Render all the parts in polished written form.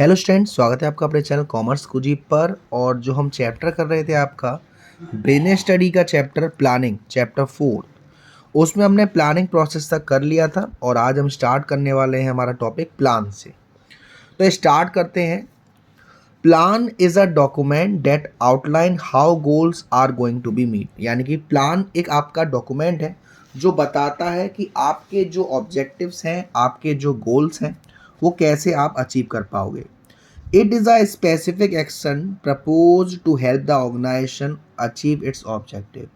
Hello student, स्वागत है आपका अपने चैनल कॉमर्स कुजी पर। और जो हम चैप्टर कर रहे थे आपका बिजनेस स्टडी का चैप्टर प्लानिंग चैप्टर 4, उसमें हमने प्लानिंग प्रोसेस तक कर लिया था और आज हम स्टार्ट करने वाले हैं हमारा टॉपिक प्लान से। तो स्टार्ट करते हैं। Plan is a document that outline how goals are going to be meet. यानी कि प्लान एक आपका डॉक्यूमेंट है जो बताता है कि आपके जो ऑब्जेक्टिव्स हैं, आपके जो गोल्स हैं, वो कैसे आप अचीव कर पाओगे। It is a specific action proposed to help the organization achieve its objective।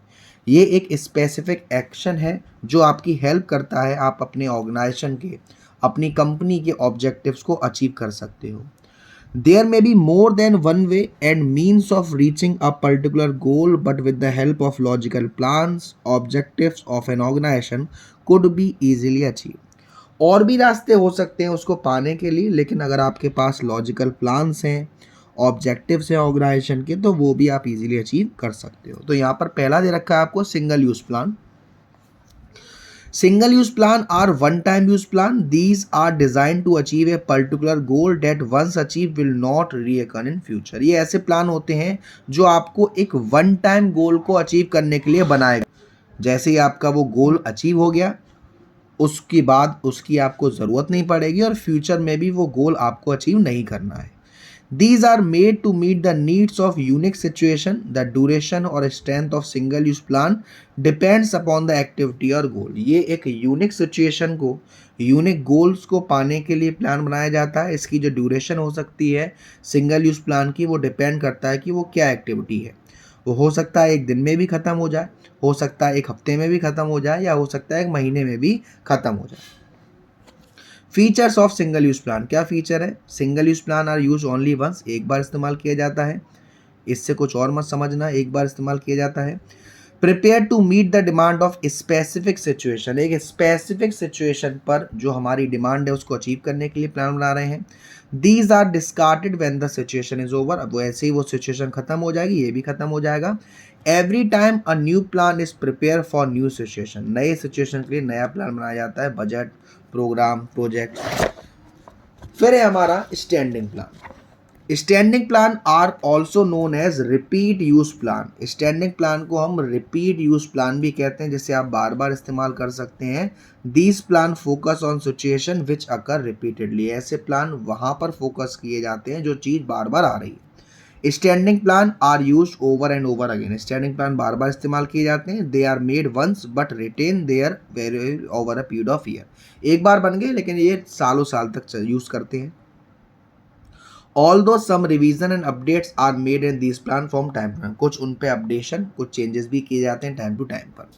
ये एक स्पेसिफिक एक्शन है जो आपकी हेल्प करता है आप अपने ऑर्गेनाइजेशन के, अपनी कंपनी के ऑब्जेक्टिव्स को अचीव कर सकते हो। There may be more than one way and means of reaching a particular goal, but with the help of logical plans, objectives of an organization could be easily achieved। और भी रास्ते हो सकते हैं उसको पाने के लिए, लेकिन अगर आपके पास लॉजिकल प्लान्स हैं, ऑब्जेक्टिव्स हैं ऑर्गेनाइजेशन के, तो वो भी आप इजीली अचीव कर सकते हो। तो यहाँ पर पहला दे रखा है आपको single use plan. Single use plan are one time use plan. These are design to achieve a particular goal that once achieve will not recur in future. ये ऐसे प्लान होते हैं जो आपको एक वन टाइम गोल को achieve करने के लिए बनाएगा। जैसे ही आपका वो गोल अचीव हो गया, उसके बाद उसकी आपको ज़रूरत नहीं पड़ेगी और फ्यूचर में भी वो गोल आपको अचीव नहीं करना है। These are made to meet the needs of unique situation. The duration और strength of single use plan depends upon the activity और गोल। ये एक यूनिक सिचुएशन को, यूनिक गोल्स को पाने के लिए प्लान बनाया जाता है। इसकी जो ड्यूरेशन हो सकती है सिंगल यूज प्लान की, वो डिपेंड करता है कि वो क्या एक्टिविटी है। वो हो सकता है एक दिन में भी ख़त्म हो जाए, हो सकता है एक हफ्ते में भी ख़त्म हो जाए, या हो सकता है एक महीने में भी ख़त्म हो जाए। Features of single use plan, क्या फीचर है? Single use plan are use only once, एक बार इस्तेमाल किया जाता है। इससे कुछ और मत समझना, एक बार इस्तेमाल किया जाता है। Prepare to meet the demand of specific situation, एक स्पेसिफिक सिचुएशन पर जो हमारी डिमांड है उसको अचीव करने के लिए प्लान बना रहे हैं। These are discarded when the situation is over, अब वैसे ही वो सिचुएशन खत्म हो जाएगी, ये भी खत्म हो जाएगा। Every time a new plan is prepare for new situation, नए सिचुएशन के लिए नया प्लान बनाया जाता है। Budget, programme, project. फिर है हमारा standing plan. Standing plan are also known as repeat use plan. Standing plan को हम रिपीट यूज प्लान भी कहते हैं, जिसे आप बार बार इस्तेमाल कर सकते हैं। These plan focus on situation which occur repeatedly, ऐसे प्लान वहां पर फोकस किए जाते हैं जो चीज़ बार बार आ रही है। Standing plan are use over and over again, standing plan बार बार इस्तेमाल किए जाते हैं। They are made once but retain their very over a period of year, एक बार बन गए लेकिन ये सालों साल तक यूज करते हैं। Although some revision and updates are made in these plan from time to time, कुछ उन पे अपडेशन, कुछ चेंजेस भी किए जाते हैं टाइम टू टाइम पर।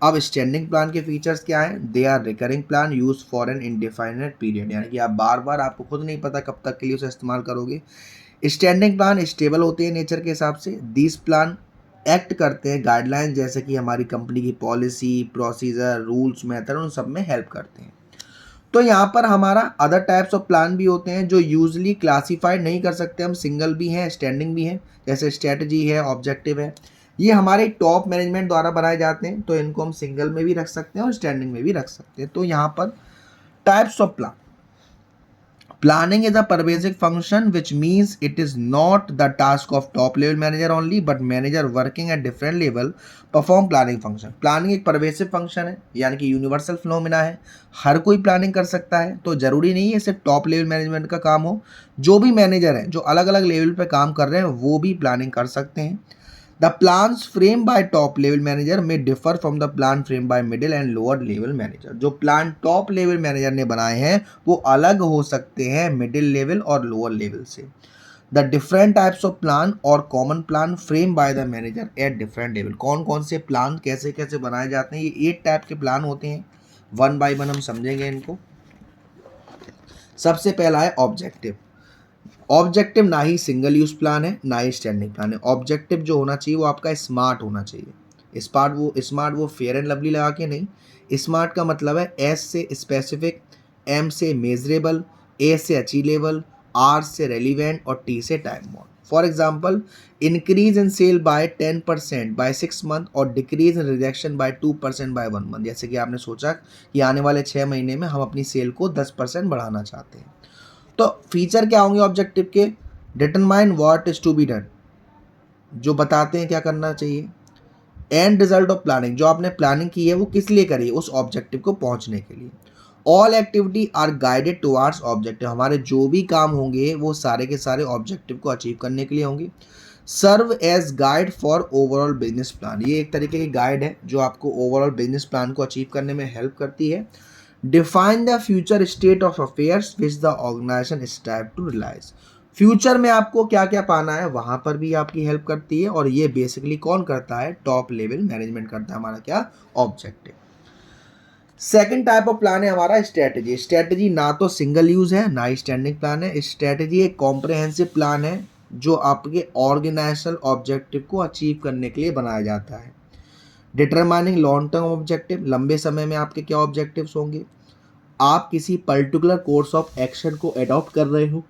अब स्टैंडिंग प्लान के फीचर्स क्या हैं? They are recurring plan use for an indefinite period, यानी कि आप बार बार, आपको खुद नहीं पता कब तक के लिए उसे इस्तेमाल करोगे। स्टैंडिंग प्लान स्टेबल होते हैं नेचर के हिसाब से। दीज प्लान एक्ट करते हैं गाइडलाइन, जैसे कि हमारी कंपनी की पॉलिसी, प्रोसीजर, रूल्स, मेथड, उन सब में हेल्प करते हैं। तो यहाँ पर हमारा अदर टाइप्स ऑफ प्लान भी होते हैं जो यूजली क्लासीफाइड नहीं कर सकते हम, सिंगल भी हैं, स्टैंडिंग भी हैं। जैसे स्ट्रेटजी है, ऑब्जेक्टिव है, ये हमारे टॉप मैनेजमेंट द्वारा बनाए जाते हैं, तो इनको हम सिंगल में भी रख सकते हैं और स्टैंडिंग में भी रख सकते हैं। तो यहाँ पर types of plan, planning is a pervasive function, which means it is not the task of top level manager only, but manager working at different level perform planning function। Planning एक pervasive function है, यानी कि universal phenomena है, हर कोई planning कर सकता है। तो जरूरी नहीं है सिर्फ टॉप लेवल मैनेजमेंट का काम हो, जो भी मैनेजर हैं जो अलग अलग लेवल पे काम कर रहे हैं वो भी प्लानिंग कर सकते हैं। The plans framed by top level manager may differ from the plan framed by middle and lower level manager। जो प्लान टॉप लेवल मैनेजर ने बनाए हैं वो अलग हो सकते हैं मिडिल लेवल और लोअर लेवल से। The different types of plan और common plan frame by the manager at different level, कौन कौन से प्लान कैसे कैसे बनाए जाते हैं, ये 8 टाइप के प्लान होते हैं। वन बाय वन हम समझेंगे इनको। सबसे पहला है ऑब्जेक्टिव। ऑब्जेक्टिव ना ही सिंगल यूज प्लान है ना ही स्टैंडिंग प्लान है। ऑब्जेक्टिव जो होना चाहिए वो आपका स्मार्ट होना चाहिए। स्मार्ट वो फेयर एंड लवली लगा के नहीं। स्मार्ट का मतलब है एस से स्पेसिफिक, एम से मेजरेबल, ए से अचीवेबल, आर से रेलिवेंट और टी से time bound. For example, increase in sale by 10% by 6 month और decrease in rejection by 2% by 1 month. जैसे कि आपने सोचा कि आने वाले 6 महीने में हम अपनी सेल को 10% बढ़ाना चाहते हैं। तो फीचर क्या होंगे ऑब्जेक्टिव के? Determine what is to be done, जो बताते हैं क्या करना चाहिए। एंड रिजल्ट ऑफ प्लानिंग, जो आपने प्लानिंग की है वो किस लिए करी है? उस ऑब्जेक्टिव को पहुंचने के लिए। All activity are guided towards objective, हमारे जो भी काम होंगे वो सारे के सारे ऑब्जेक्टिव को अचीव करने के लिए होंगे। Serve as guide for overall business plan, ये एक तरीके की गाइड है जो आपको ओवरऑल बिजनेस प्लान को अचीव करने में हेल्प करती है। Define the future state of affairs which the organisation strive to realise, future में आपको क्या क्या पाना है वहां पर भी आपकी हेल्प करती है। और ये बेसिकली कौन करता है? टॉप लेवल मैनेजमेंट करता है हमारा क्या? Objective. Second type of plan है हमारा स्ट्रेटेजी। स्ट्रेटेजी ना तो सिंगल यूज है ना ही स्टैंडिंग प्लान है। स्ट्रेटेजी एक कॉम्प्रहेंसिव प्लान है जो आपके ऑर्गेनाइजेशनल ऑब्जेक्टिव को अचीव करने के लिए बनाया जाता है। डिटरमाइनिंग लॉन्ग टर्म ऑब्जेक्टिव, लंबे समय में आपके क्या ऑब्जेक्टिव्स होंगे। आप किसी पर्टिकुलर कोर्स ऑफ एक्शन को अडॉप्ट कर रहे हो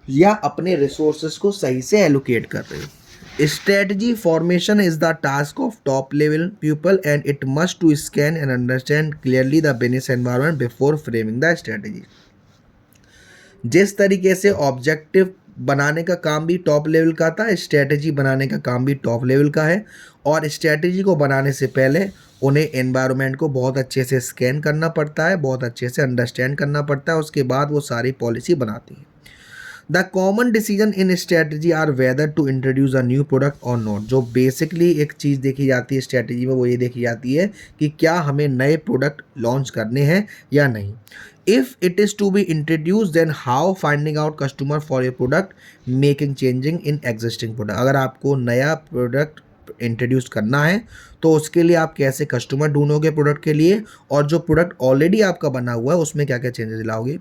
या अपने रिसोर्सेज को सही से एलोकेट कर रहे हो। Strategy formation is the task of top level people and it must to scan and understand clearly the business environment before framing the strategy. जिस तरीके से ऑब्जेक्टिव बनाने का काम भी टॉप लेवल का था, स्ट्रेटजी बनाने का काम भी टॉप लेवल का है। और स्ट्रेटजी को बनाने से पहले उन्हें एनवायरनमेंट को बहुत अच्छे से स्कैन करना पड़ता है, बहुत अच्छे से अंडरस्टैंड करना पड़ता है, उसके बाद वो सारी पॉलिसी बनाती है। The common decision in strategy are whether to introduce a new product और नॉट, जो बेसिकली एक चीज़ देखी जाती है स्ट्रेटजी में वो ये देखी जाती है कि क्या हमें नए प्रोडक्ट लॉन्च करने हैं या नहीं। If it is to be introduce then how finding out customer for a product making changing in existing product, अगर आपको नया प्रोडक्ट इंट्रोड्यूस करना है तो उसके लिए आप कैसे कस्टमर ढूंढोगे प्रोडक्ट के लिए, और जो प्रोडक्ट ऑलरेडी आपका बना हुआ है उसमें क्या क्या चेंजेस लाओगे।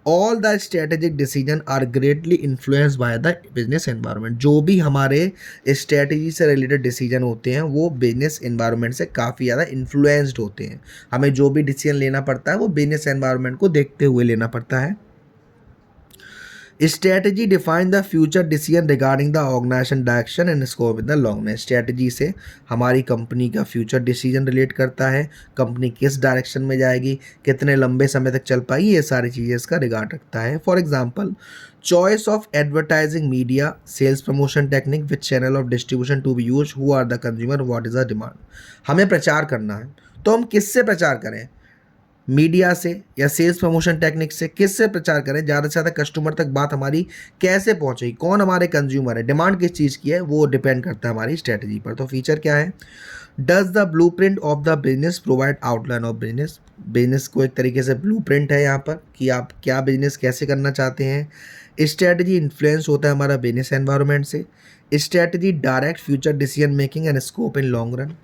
All the strategic decision are greatly influence by the business environment, जो भी हमारे स्ट्रेटजी से रिलेटेड डिसीजन होते हैं वो बिजनेस एनवायरनमेंट से काफ़ी ज़्यादा इन्फ्लुएंस्ड होते हैं। हमें जो भी डिसीजन लेना पड़ता है वो बिजनेस एनवायरनमेंट को देखते हुए लेना पड़ता है। Strategy define the future decision regarding the organisation direction and scope in the long run, strategy से हमारी कंपनी का फ्यूचर डिसीजन रिलेट करता है, कंपनी किस डायरेक्शन में जाएगी, कितने लंबे समय तक चल पाएगी, ये सारी चीज़ें इसका रिगार्ड रखता है। For example choice of advertising media, sales promotion technique, which channel of distribution to be use, who are the consumer, what is the demand. हमें प्रचार करना है तो हम किससे प्रचार करें? मीडिया से या सेल्स प्रमोशन टेक्निक से? किससे प्रचार करें? ज़्यादा से ज़्यादा कस्टमर तक बात हमारी कैसे पहुंचेगी, कौन हमारे कंज्यूमर है, डिमांड किस चीज़ की है, वो डिपेंड करता है हमारी स्ट्रेटजी पर। तो फीचर क्या है? Does the blueprint of the business provide outline of business, business को एक तरीके से ब्लूप्रिंट है यहाँ पर कि आप क्या बिजनेस कैसे करना चाहते हैं। स्ट्रेटजी इन्फ्लुएंस होता है हमारा बिजनेस एनवायरनमेंट से। Strategy direct future decision making and scope in long run.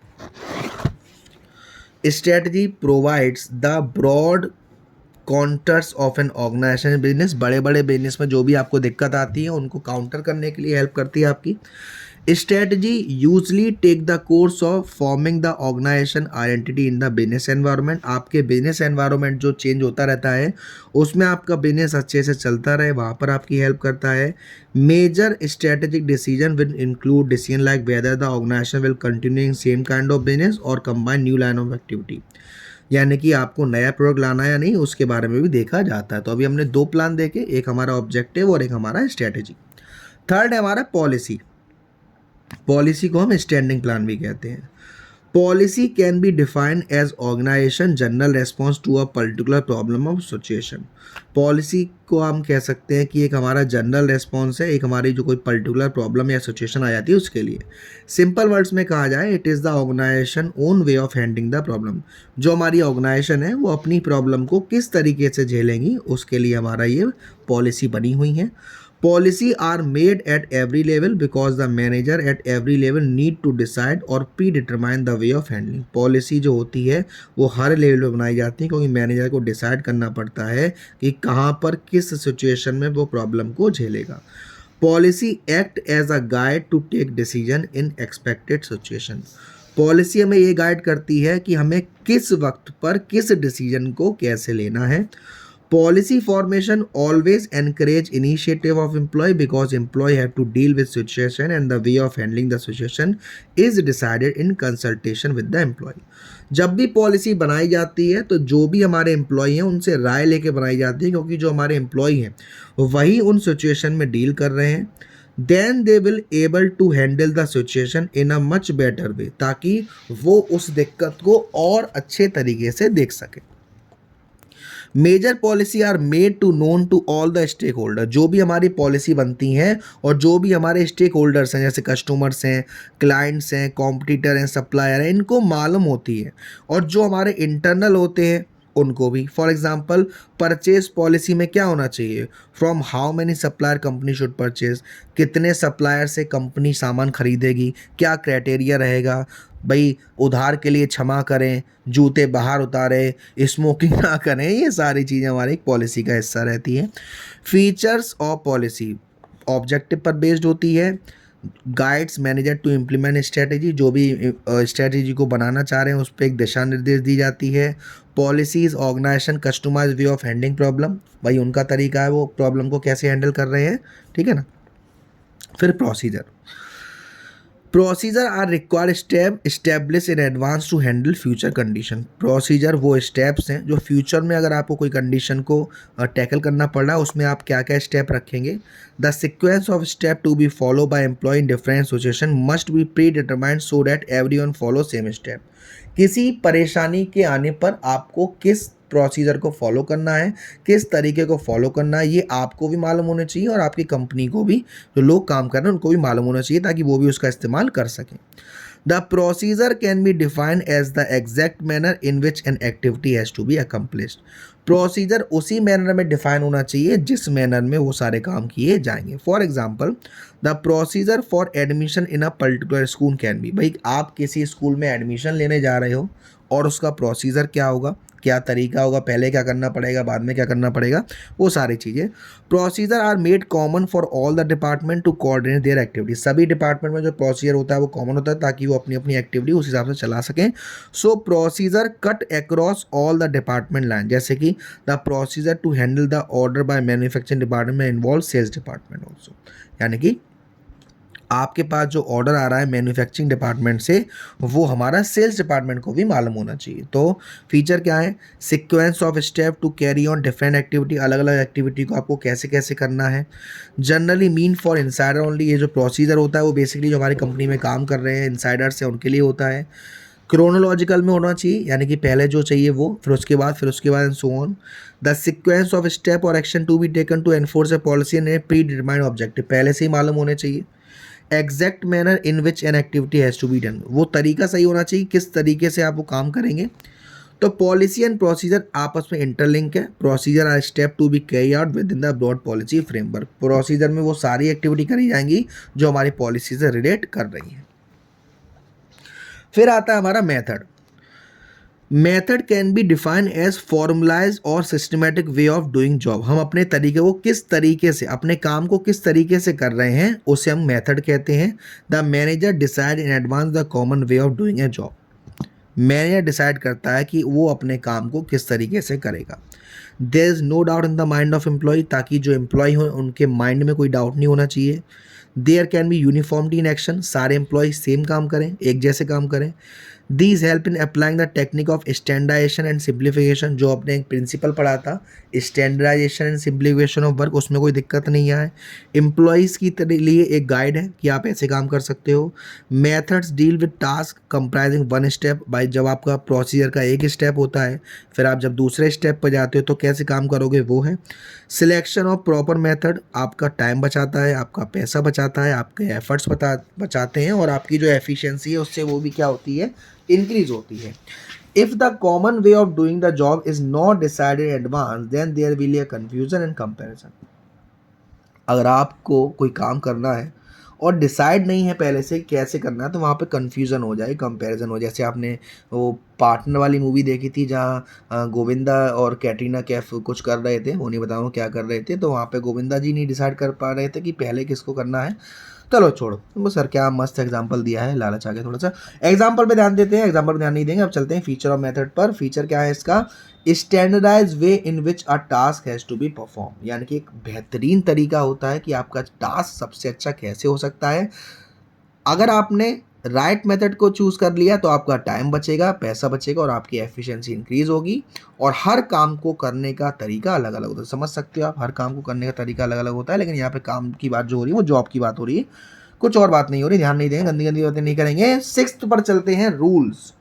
Strategy provides the broad counters of an organisation business, बड़े बड़े बिजनेस में जो भी आपको दिक्कत आती है उनको काउंटर करने के लिए हेल्प करती है आपकी। Strategy usually take the course of forming the organisation identity in the business environment, आपके बिजनेस एनवायरनमेंट जो चेंज होता रहता है उसमें आपका बिजनेस अच्छे से चलता रहे, वहाँ पर आपकी हेल्प करता है। Major strategic decision will include decision like whether the organisation will continue in same kind of business और combine new line of activity, यानी कि आपको नया प्रोडक्ट लाना है या नहीं उसके बारे में भी देखा जाता है। तो अभी हमने दो प्लान देखे, एक हमारा ऑब्जेक्टिव और एक हमारा स्ट्रेटेजी। थर्ड है हमारा पॉलिसी। पॉलिसी को हम स्टैंडिंग प्लान भी कहते हैं। Policy can be defined as organisation general response to a particular problem of situation. Policy को हम कह सकते हैं कि एक हमारा जनरल रेस्पॉन्स है, एक हमारी जो कोई पर्टिकुलर प्रॉब्लम या सिचुएशन आ जाती है उसके लिए। सिंपल वर्ड्स में कहा जाए it is the organisation own way of handling the problem, जो हमारी ऑर्गेनाइजेशन है वो अपनी प्रॉब्लम को किस तरीके से झेलेंगी उसके लिए हमारा ये पॉलिसी बनी हुई है। Policy are made at every level because the manager at every level need to decide और predetermine the way of handling। Policy जो होती है वो हर लेवल पे बनाई जाती है क्योंकि मैनेजर को डिसाइड करना पड़ता है कि कहाँ पर किस सिचुएशन में वो प्रॉब्लम को झेलेगा। Policy act as a guide to take decision in expected situation. Policy हमें ये गाइड करती है कि हमें किस वक्त पर किस डिसीजन को कैसे लेना है। Policy formation always encourage initiative of employee because employee have to deal with situation and the way of handling the situation is decided in consultation with the employee. जब भी पॉलिसी बनाई जाती है तो जो भी हमारे एम्प्लॉई हैं उनसे राय लेके बनाई जाती है, क्योंकि जो हमारे एम्प्लॉई हैं वही उन सिचुएशन में डील कर रहे हैं. Then they will able to handle the situation in a much better way, ताकि वो उस दिक्कत को और अच्छे तरीके से देख सके. Major policy are made to known to all the stakeholder. जो भी हमारी पॉलिसी बनती हैं और जो भी हमारे स्टेक होल्डर्स हैं, जैसे कस्टमर्स हैं, क्लाइंट्स हैं, कॉम्पिटिटर हैं, सप्लायर हैं, इनको मालूम होती है. और जो हमारे इंटरनल होते हैं उनको भी. फॉर एग्जांपल परचेज पॉलिसी में क्या होना चाहिए, from how many supplier company should purchase, कितने सप्लायर से कंपनी सामान खरीदेगी, क्या क्राइटेरिया रहेगा, भाई उधार के लिए क्षमा करें, जूते बाहर उतारें, स्मोकिंग ना करें, ये सारी चीज़ें हमारी एक पॉलिसी का हिस्सा रहती हैं. फीचर्स ऑफ पॉलिसी ऑब्जेक्टिव पर बेस्ड होती है. Guides manager to implement strategy, जो भी स्ट्रेटेजी को बनाना चाह रहे हैं उस पर एक दिशा निर्देश दी जाती है. Policies organisation customise way of handling problem, भाई उनका तरीका है वो प्रॉब्लम को कैसे हैंडल कर रहे हैं, ठीक है ना. फिर procedure are required step establish in advance to handle future condition. Procedure वो स्टेप्स हैं जो फ्यूचर में अगर आपको कोई कंडीशन को टैकल करना पड़ रहा है उसमें आप क्या क्या स्टेप रखेंगे. The sequence of step to be follow by employ in different situation must be predetermined so that everyone follow same step. किसी परेशानी के आने पर आपको किस प्रोसीजर को फॉलो करना है, किस तरीके को फॉलो करना है, ये आपको भी मालूम होना चाहिए और आपकी कंपनी को भी, जो लोग काम कर रहे हैं उनको भी मालूम होना चाहिए, ताकि वो भी उसका इस्तेमाल कर सकें. The procedure can be defined as the exact manner in which an activity has to be accomplished. Procedure उसी मैनर में डिफाइन होना चाहिए जिस मैनर में वो सारे काम किए जाएंगे. For example the procedure for admission in a particular school can be, भाई आप किसी स्कूल में एडमिशन लेने जा रहे हो और उसका प्रोसीजर क्या होगा, क्या तरीका होगा, पहले क्या करना पड़ेगा, बाद में क्या करना पड़ेगा, वो सारी चीज़ें. Procedure are made common for all the department to coordinate their activity. सभी डिपार्टमेंट में जो प्रोसीजर होता है वो कॉमन होता है ताकि वो अपनी अपनी एक्टिविटी उस हिसाब से चला सकें. So procedure cut across all the department line, जैसे कि the procedure to handle the order by manufacturing department में इन्वॉल्व सेल्स डिपार्टमेंट ऑल्सो. यानी कि आपके पास जो ऑर्डर आ रहा है मैन्युफैक्चरिंग डिपार्टमेंट से वो हमारा सेल्स डिपार्टमेंट को भी मालूम होना चाहिए. तो फीचर क्या है, sequence of step to carry on different activity, अलग अलग एक्टिविटी को आपको कैसे कैसे करना है. Generally mean for insider only, ये जो प्रोसीजर होता है वो बेसिकली जो हमारी कंपनी में काम कर रहे हैं इंसाइडर्स हैं उनके लिए होता है. क्रोनोलॉजिकल में होना चाहिए, यानी कि पहले जो चाहिए वो, फिर उसके बाद and so on. The sequence of step और action to be taken to enforce a policy and a predetermined objective, पहले से ही मालूम होने चाहिए. Exact manner in which an activity has to be done, वो तरीका सही होना चाहिए किस तरीके से आप वो काम करेंगे. तो पॉलिसी एंड प्रोसीजर आपस में इंटरलिंक है. Procedure are step to be carry out within the broad policy framework. Procedure में वो सारी एक्टिविटी करी जाएंगी जो हमारी पॉलिसी से रिलेट कर रही हैं. फिर आता है हमारा method. Method can be define as formalise और systematic way of doing job. हम अपने तरीके को किस तरीके से, अपने काम को किस तरीके से कर रहे हैं उसे हम मेथड कहते हैं. The manager decide in advance the common way of doing a job. Manager decide करता है कि वो अपने काम को किस तरीके से करेगा. There is no doubt in the mind of employ, ताकि जो एम्प्लॉय हो उनके माइंड में कोई डाउट नहीं होना चाहिए. There can be uniformity in action, सारे एम्प्लॉय सेम काम करें, एक जैसे काम करें. These help in applying the technique of standardisation and simplification, जो आपने एक प्रिंसिपल पढ़ा था standardisation and simplification of work, उसमें कोई दिक्कत नहीं आए. एम्प्लॉयज़ की लिए एक गाइड है कि आप ऐसे काम कर सकते हो. Methods deal with task comprising one step, भाई जब आपका प्रोसीजर का एक स्टेप होता है, फिर आप जब दूसरे स्टेप पर जाते हो तो कैसे काम करोगे वो है. सिलेक्शन ऑफ प्रॉपर मेथड आपका टाइम बचाता है, आपका पैसा बचाता है, आपके एफर्ट्स बचाते हैं और आपकी जो एफिशिएंसी है उससे वो भी क्या होती है, इंक्रीज होती है. If the common way of doing the job is not decided in advance then there will be a confusion and comparison. अगर आपको कोई काम करना है और डिसाइड नहीं है पहले से कैसे करना है तो वहाँ पे कन्फ्यूज़न हो जाए, कंपैरिजन हो. जैसे आपने वो पार्टनर वाली मूवी देखी थी जहाँ गोविंदा और कैटरीना कैफ कुछ कर रहे थे, वो नहीं बताऊँ क्या कर रहे थे, तो वहाँ पे गोविंदा जी नहीं डिसाइड कर पा रहे थे कि पहले किसको करना है. चलो छोड़ो, वो सर क्या मस्त एग्जांपल दिया है, लालच आ गया थोड़ा सा। एग्जांपल पे ध्यान देते हैं, एग्जांपल पे ध्यान नहीं देंगे। अब चलते हैं फीचर और मेथड पर। फीचर क्या है इसका? Standardise way in which a task has to be perform, यानी कि एक बेहतरीन तरीका होता है कि आपका टास्क सबसे अच्छा कैसे हो सकता है। अगर आपने राइट मेथड को चूज़ कर लिया तो आपका टाइम बचेगा, पैसा बचेगा और आपकी एफिशिएंसी इंक्रीज़ होगी। और हर काम को करने का तरीका अलग-अलग होता है। समझ सकते हो आप, हर काम को करने का तरीका अलग-अलग होता है, लेकिन यहाँ पे काम की बात जो हो रही है वो जॉब की बात हो रही है, कुछ और बात नहीं हो रही। ध्यान नहीं देंगे, गंदी-गंदी बातें नहीं करेंगे। 6th पर चलते हैं, rules.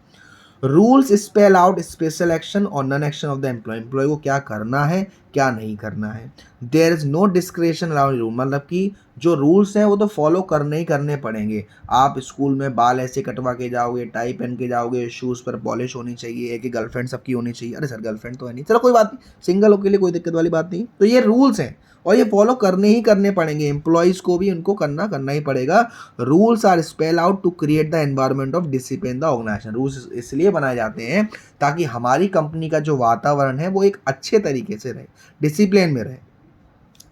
Rules spell out special action और non action of the employee. Employee को क्या करना है, क्या नहीं करना है। There is no description around rule, मतलब कि जो रूल्स हैं वो तो फॉलो करने ही करने पड़ेंगे। आप स्कूल में बाल ऐसे कटवा के जाओगे, टाई पहन के जाओगे, शूज़ पर पॉलिश होनी चाहिए, एक गर्लफ्रेंड सबकी होनी चाहिए। अरे सर गर्लफ्रेंड तो है नहीं, चलो कोई बात नहीं, सिंगल हो के लिए कोई दिक्कत वाली बात नहीं। तो ये रूल्स हैं और ये फॉलो करने ही करने पड़ेंगे। एम्प्लॉयज़ को भी उनको करना ही पड़ेगा। Rules are spell out to create the environment of discipline the organisation. Rules इसलिए बनाए जाते हैं ताकि हमारी कंपनी का जो वातावरण है वो एक अच्छे तरीके से रहे, डिसिप्लिन में रहे।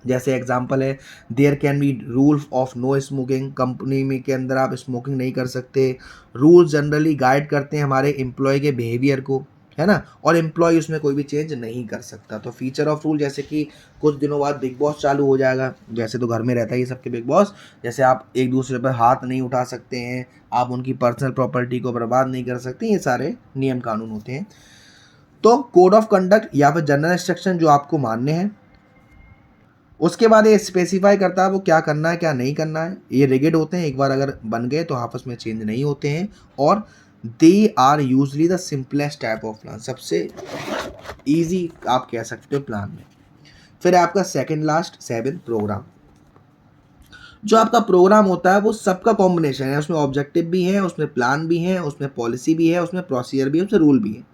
जैसे एग्जांपल है, there can be rule of no smoking. Company में के अंदर आप स्मोकिंग नहीं कर सकते। रूल्स जनरली गाइड करते हैं हमारे एम्प्लॉय के बिहेवियर को, है ना, और एम्प्लॉय उसमें कोई भी चेंज नहीं कर सकता। तो फीचर ऑफ रूल, जैसे कि कुछ दिनों बाद बिग बॉस चालू हो जाएगा, जैसे तो घर में रहता ही सबके बिग बॉस। जैसे आप एक दूसरे पर हाथ नहीं उठा सकते हैं, आप उनकी पर्सनल प्रॉपर्टी को बर्बाद नहीं कर सकते, ये सारे नियम कानून होते हैं। तो कोड ऑफ कंडक्ट या फिर जनरल इंस्ट्रक्शन जो आपको मानने हैं, उसके बाद ये स्पेसिफाई करता है वो क्या करना है क्या नहीं करना है। ये रिगिड होते हैं, एक बार अगर बन गए तो आपस में चेंज नहीं होते हैं। और they are usually the simplest type of plan, सबसे ईजी आप कह सकते हो प्लान में। फिर आपका सेकंड लास्ट 7 प्रोग्राम। जो आपका प्रोग्राम होता है वो सबका कॉम्बिनेशन है, उसमें ऑब्जेक्टिव भी है, उसमें प्लान भी है, उसमें पॉलिसी भी है, उसमें प्रोसीजर भी है, उसमें रूल भी है।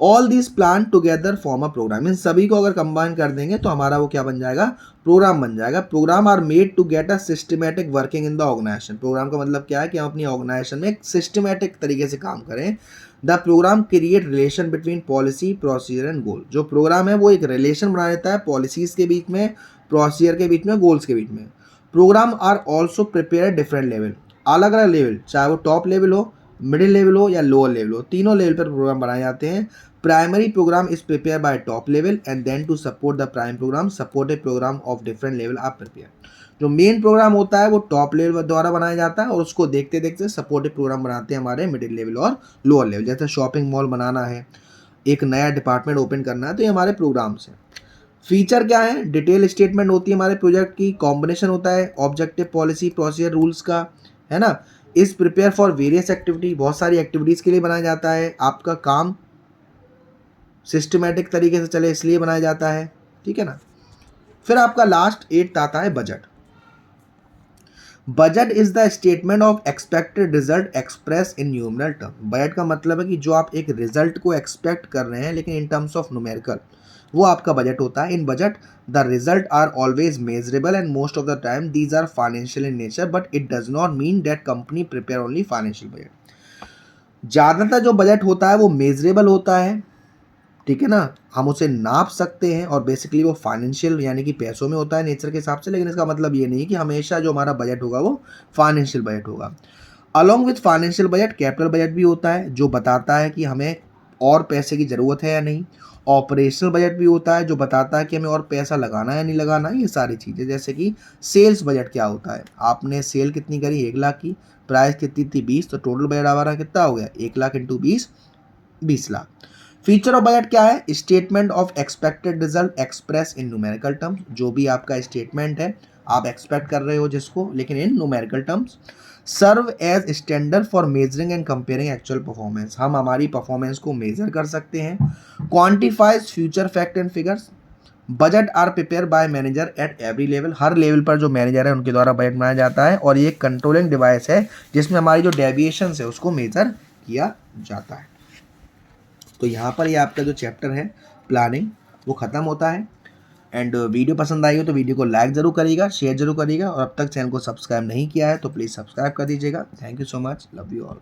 All this plan together form a programme. इन सभी को अगर कंबाइन कर देंगे तो हमारा वो क्या बन जाएगा, प्रोग्राम बन जाएगा। Programme are made to get a systematic working in the organisation. Programme का मतलब क्या है कि हम अपनी ऑर्गेनाइजेशन में एक सिस्टमेटिक तरीके से काम करें। The programme create relation between policy procedure and goal. जो प्रोग्राम है वो एक रिलेशन बना देता है पॉलिसीज के बीच में, प्रोसीजर के बीच में, गोल्स के बीच में। Program are also prepare different level, अलग अलग लेवल, चाहे वो टॉप लेवल हो, मिडिल लेवल हो या लोअर लेवल हो, तीनों लेवल पर प्रोग्राम बनाए जाते हैं। Primary program is prepare by top level and then to support the prime program supported program of different level are prepare. जो मेन प्रोग्राम होता है वो टॉप लेवल द्वारा बनाया जाता है और उसको देखते देखते सपोर्टिव प्रोग्राम बनाते हैं हमारे मिडिल लेवल और लोअर लेवल। जैसे शॉपिंग मॉल बनाना है, एक नया डिपार्टमेंट ओपन करना है, तो ये हमारे प्रोग्राम्स हैं। फीचर क्या है, डिटेल स्टेटमेंट होती है हमारे प्रोजेक्ट की, कॉम्बिनेशन होता है ऑब्जेक्टिव, पॉलिसी, प्रोसीजर, रूल्स का, है ना। इस प्रिपेयर फॉर वेरियस एक्टिविटी, बहुत सारी एक्टिविटीज़ के लिए बनाया जाता है। आपका काम सिस्टमेटिक तरीके से चले इसलिए बनाया जाता है, ठीक है ना। फिर आपका लास्ट 8th आता है budget. Budget is the statement of expected result express in numerical term. Budget का मतलब है कि जो आप एक रिजल्ट को एक्सपेक्ट कर रहे हैं लेकिन इन टर्म्स ऑफ न्यूमेरिकल, वो आपका बजट होता है। In budget the result are always measurable and most of the time these are financial in nature, but it does not mean that company prepare only financial budget. ज़्यादातर जो budget होता है वो measurable होता है, ठीक है ना, हम उसे नाप सकते हैं और बेसिकली वो फाइनेंशियल यानी कि पैसों में होता है नेचर के हिसाब से। लेकिन इसका मतलब ये नहीं कि हमेशा जो हमारा बजट होगा वो फाइनेंशियल बजट होगा। Along with financial budget capital budget भी होता है जो बताता है कि हमें और पैसे की ज़रूरत है या नहीं। ऑपरेशनल बजट भी होता है जो बताता है कि हमें और पैसा लगाना है या नहीं लगाना, ये सारी चीज़ें। जैसे कि सेल्स बजट क्या होता है, आपने सेल कितनी करी 1 लाख की, प्राइस कितनी थी 20, तो टोटल बजट हमारा कितना हो गया 1 lakh into 20, 20 lakh. Feature of budget क्या है, statement of expected result express in numerical terms. जो भी आपका स्टेटमेंट है आप एक्सपेक्ट कर रहे हो जिसको, लेकिन in numerical terms. Serve as standard for measuring and comparing actual performance, हम हमारी परफॉर्मेंस को मेजर कर सकते हैं। Quantifies future fact and figures. Budget are prepare by manager at every level, हर लेवल पर जो मैनेजर है उनके द्वारा बजट बनाया जाता है और ये एक कंट्रोलिंग डिवाइस है जिसमें हमारी जो डेविएशंस है उसको मेजर किया जाता है। तो यहाँ पर ये आपका जो चैप्टर है प्लानिंग वो ख़त्म होता है। एंड वीडियो पसंद आई हो तो वीडियो को लाइक ज़रूर करिएगा, शेयर ज़रूर करिएगा और अब तक चैनल को सब्सक्राइब नहीं किया है तो प्लीज़ सब्सक्राइब कर दीजिएगा। Thank you so much, love you all.